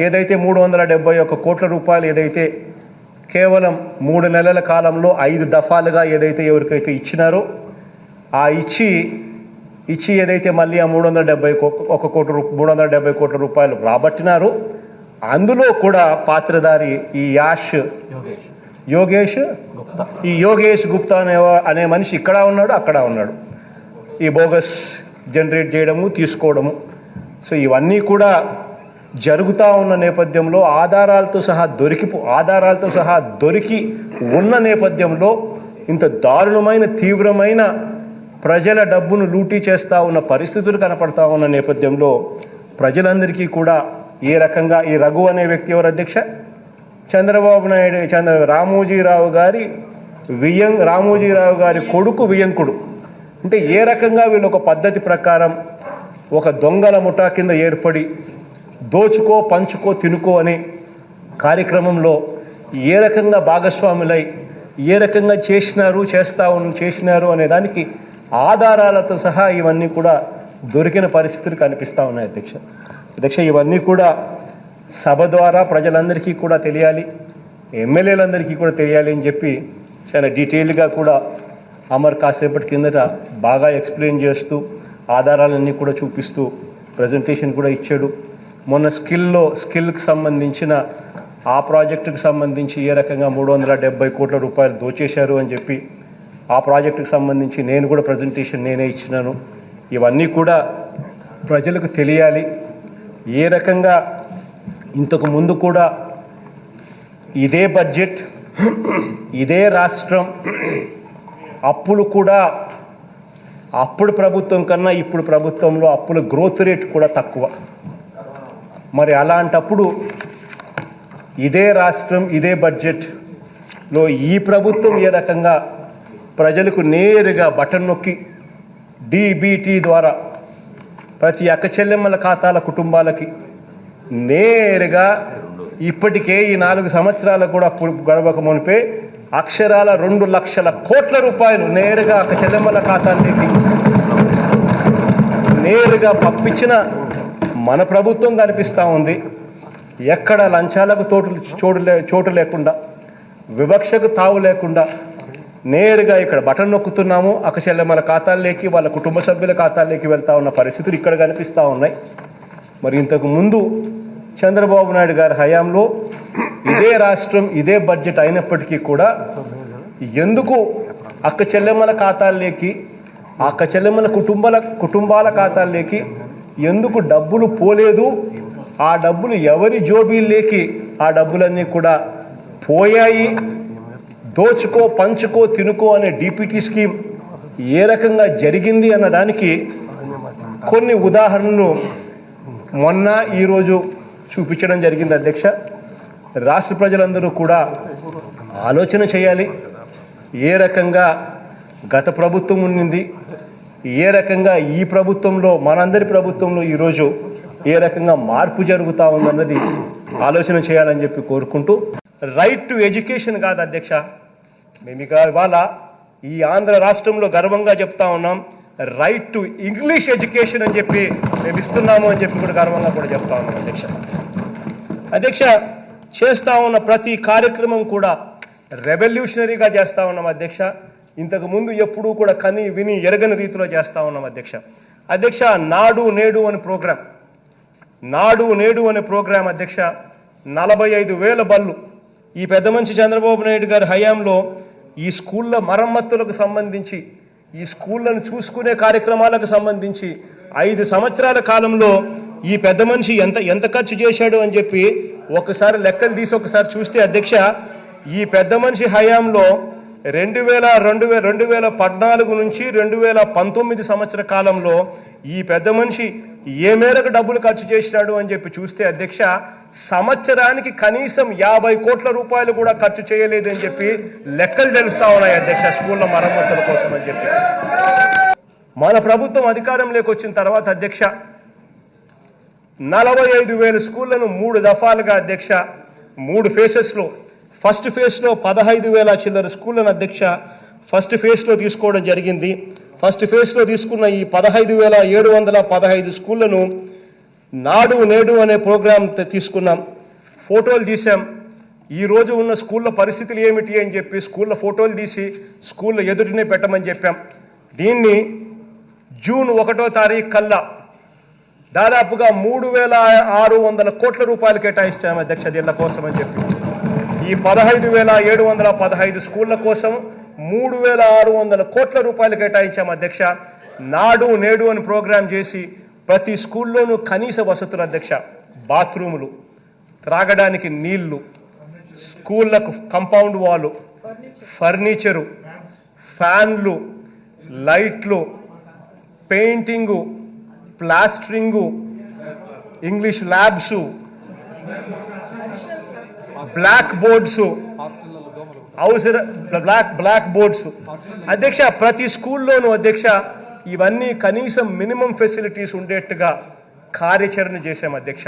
ఏదైతే 371 కోట్ల రూపాయలు ఏదైతే కేవలం 3 నెలల కాలంలో 5 దఫాలుగా ఏదైతే ఎవరికైతే ఇచ్చినారో ఆ ఇచ్చి ఏదైతే మళ్ళీ ఆ 370 కోట్ల రూపాయలు రాబట్టినారో అందులో కూడా పాత్రధారి ఈ యోగేష్ గుప్తా అనే మనిషి ఇక్కడ ఉన్నాడు, అక్కడ ఉన్నాడు. ఈ బోగస్ జనరేట్ చేయడము, తీసుకోవడము. సో ఇవన్నీ కూడా జరుగుతూ ఉన్న నేపథ్యంలో ఆధారాలతో సహా దొరికి ఉన్న నేపథ్యంలో ఇంత దారుణమైన తీవ్రమైన ప్రజల డబ్బును లూటీ చేస్తూ ఉన్న పరిస్థితులు కనపడతా ఉన్న నేపథ్యంలో ప్రజలందరికీ కూడా ఏ రకంగా ఈ రఘు అనే వ్యక్తి ఎవరు అధ్యక్ష? చంద్రబాబు నాయుడు రామోజీరావు గారి కొడుకు వియంకుడు. అంటే ఏ రకంగా వీళ్ళు ఒక పద్ధతి ప్రకారం ఒక దొంగల ముఠా కింద ఏర్పడి దోచుకో పంచుకో తినుకో అనే కార్యక్రమంలో ఏ రకంగా భాగస్వాములై ఏ రకంగా చేసినారు అనే దానికి ఆధారాలతో సహా ఇవన్నీ కూడా దొరికిన పరిస్థితులు కనిపిస్తూ ఉన్నాయి అధ్యక్ష. ఇవన్నీ కూడా సభ ద్వారా ప్రజలందరికీ కూడా తెలియాలి, ఎమ్మెల్యేలందరికీ కూడా తెలియాలి అని చెప్పి చాలా డీటెయిల్గా కూడా అమర్ కాసేపటి కిందట బాగా ఎక్స్ప్లెయిన్ చేస్తూ ఆధారాలన్నీ కూడా చూపిస్తూ ప్రజెంటేషన్ కూడా ఇచ్చాడు. మొన్న స్కిల్కి సంబంధించిన ఆ ప్రాజెక్టుకు సంబంధించి ఏ రకంగా 370 కోట్ల రూపాయలు దోచేశారు అని చెప్పి ఆ ప్రాజెక్టుకు సంబంధించి నేను కూడా ప్రజెంటేషన్ నేనే ఇచ్చినాను. ఇవన్నీ కూడా ప్రజలకు తెలియాలి. ఏ రకంగా ఇంతకు ముందు కూడా ఇదే బడ్జెట్, ఇదే రాష్ట్రం, అప్పులు కూడా అప్పుడు ప్రభుత్వం కన్నా ఇప్పుడు ప్రభుత్వంలో అప్పుల గ్రోత్ రేట్ కూడా తక్కువ. మరి అలాంటప్పుడు ఇదే రాష్ట్రం, ఇదే బడ్జెట్లో ఈ ప్రభుత్వం ఏ రకంగా ప్రజలకు నేరుగా బటన్ నొక్కి డీబీటీ ద్వారా ప్రతి అక్క చెల్లెమ్మల ఖాతాల కుటుంబాలకి నేరుగా ఇప్పటికే ఈ 4 సంవత్సరాలకు కూడా గడవక మునిపే అక్షరాల 2 లక్షల కోట్ల రూపాయలు నేరుగా అక్క చెల్లెమ్మల ఖాతాలకి నేరుగా పంపించిన మన ప్రభుత్వం కనిపిస్తూ ఉంది. ఎక్కడ లంచాలకు చోటు లేకుండా, వివక్షకు తావు లేకుండా నేరుగా ఇక్కడ బటన్ నొక్కుతున్నాము. అక్క చెల్లెమ్మల ఖాతాల్లోకి, వాళ్ళ కుటుంబ సభ్యుల ఖాతాల్లోకి వెళ్తూ ఉన్న పరిస్థితులు ఇక్కడ కనిపిస్తూ ఉన్నాయి. మరి ఇంతకు ముందు చంద్రబాబు నాయుడు గారి హయాంలో ఇదే రాష్ట్రం, ఇదే బడ్జెట్ అయినప్పటికీ కూడా ఎందుకు అక్క చెల్లెమ్మల ఖాతాల్లోకి, అక్క చెల్లెమ్మల కుటుంబాల ఖాతాల్లోకి ఎందుకు డబ్బులు పోలేదు? ఆ డబ్బులు ఎవరి జోబీల్లోకి ఆ డబ్బులన్నీ కూడా పోయాయి? దోచుకో పంచుకో తినుకో అనే డీపీటీ స్కీమ్ ఏ రకంగా జరిగింది అన్నదానికి కొన్ని ఉదాహరణలు మొన్న ఈరోజు చూపించడం జరిగింది అధ్యక్ష. రాష్ట్ర ప్రజలందరూ కూడా ఆలోచన చేయాలి. ఏ రకంగా గత ప్రభుత్వం ఉండింది, ఏ రకంగా ఈ ప్రభుత్వంలో, మనందరి ప్రభుత్వంలో ఈరోజు ఏ రకంగా మార్పు జరుగుతూ ఉందన్నది ఆలోచన చేయాలని చెప్పి కోరుకుంటూ, రైట్ టు ఎడ్యుకేషన్ కాదు అధ్యక్ష, మేము ఇవాళ ఈ ఆంధ్ర రాష్ట్రంలో గర్వంగా చెప్తా ఉన్నాం, రైట్ టు ఇంగ్లీష్ ఎడ్యుకేషన్ అని చెప్పి మేము ఇస్తున్నాము అని చెప్పి కూడా గర్వంగా కూడా చెప్తా ఉన్నాం అధ్యక్ష. చేస్తూ ఉన్న ప్రతి కార్యక్రమం కూడా రెవల్యూషనరీగా చేస్తూ ఉన్నాం అధ్యక్ష. ఇంతకు ముందు ఎప్పుడూ కూడా కని విని ఎరగని రీతిలో చేస్తూ ఉన్నాం అధ్యక్ష. నాడు నేడు అనే ప్రోగ్రాం అధ్యక్ష 45,000 బళ్ళు ఈ పెద్ద మనిషి చంద్రబాబు నాయుడు గారి హయాంలో ఈ స్కూళ్ళ మరమ్మతులకు సంబంధించి, ఈ స్కూళ్ళను చూసుకునే కార్యక్రమాలకు సంబంధించి 5 సంవత్సరాల కాలంలో ఈ పెద్ద మనిషి ఎంత ఖర్చు చేశాడు అని చెప్పి ఒకసారి లెక్కలు తీసి ఒకసారి చూస్తే అధ్యక్ష, ఈ పెద్ద మనిషి హయాంలో 2014 నుంచి 2019 సంవత్సర కాలంలో ఈ పెద్ద మనిషి ఏ మేరకు డబ్బులు ఖర్చు చేసినాడు అని చెప్పి చూస్తే అధ్యక్ష, సంవత్సరానికి కనీసం 50 కోట్ల రూపాయలు కూడా ఖర్చు చేయలేదు అని చెప్పి లెక్కలు తెలుస్తా ఉన్నాయి అధ్యక్ష, స్కూళ్ళ మరమ్మతుల కోసం అని చెప్పి. మన ప్రభుత్వం అధికారంలోకి వచ్చిన తర్వాత అధ్యక్ష 45,000 స్కూళ్లను 3 దఫాలుగా అధ్యక్ష 3 ఫేసెస్లో, ఫస్ట్ ఫేజ్లో 15,000 చిల్లర స్కూళ్లను అధ్యక్ష ఫస్ట్ ఫేజ్లో తీసుకోవడం జరిగింది. ఫస్ట్ ఫేజ్లో తీసుకున్న ఈ 15,715 స్కూళ్లను నాడు నేడు అనే ప్రోగ్రాం తీసుకున్నాం, ఫోటోలు తీసాం. ఈరోజు ఉన్న స్కూళ్ళ పరిస్థితులు ఏమిటి అని చెప్పి స్కూళ్ళ ఫోటోలు తీసి స్కూళ్ళ ఎదుటినే పెట్టమని చెప్పాం. దీన్ని జూన్ 1వ తారీఖు కల్లా దాదాపుగా 3,600 కోట్ల రూపాయలు కేటాయిస్తాం అధ్యక్ష దీళ్ళ కోసం అని చెప్పి. ఈ 15,715 స్కూళ్ళ కోసం 3,600 కోట్ల రూపాయలు కేటాయించాం అధ్యక్ష. నాడు నేడు అని ప్రోగ్రాం చేసి ప్రతి స్కూల్లోనూ కనీస వసతులు అధ్యక్ష, బాత్రూములు, త్రాగడానికి నీళ్లు, స్కూళ్ళకు కంపౌండ్ వాలు, ఫర్నిచరు, ఫ్యాన్లు, లైట్లు, painting, plastering, English labs, black boards, black boards అధ్యక్ష. ప్రతి స్కూల్లోనూ అధ్యక్ష ఇవన్నీ కనీసం మినిమం ఫెసిలిటీస్ ఉండేట్టుగా కార్యాచరణ చేశాం అధ్యక్ష.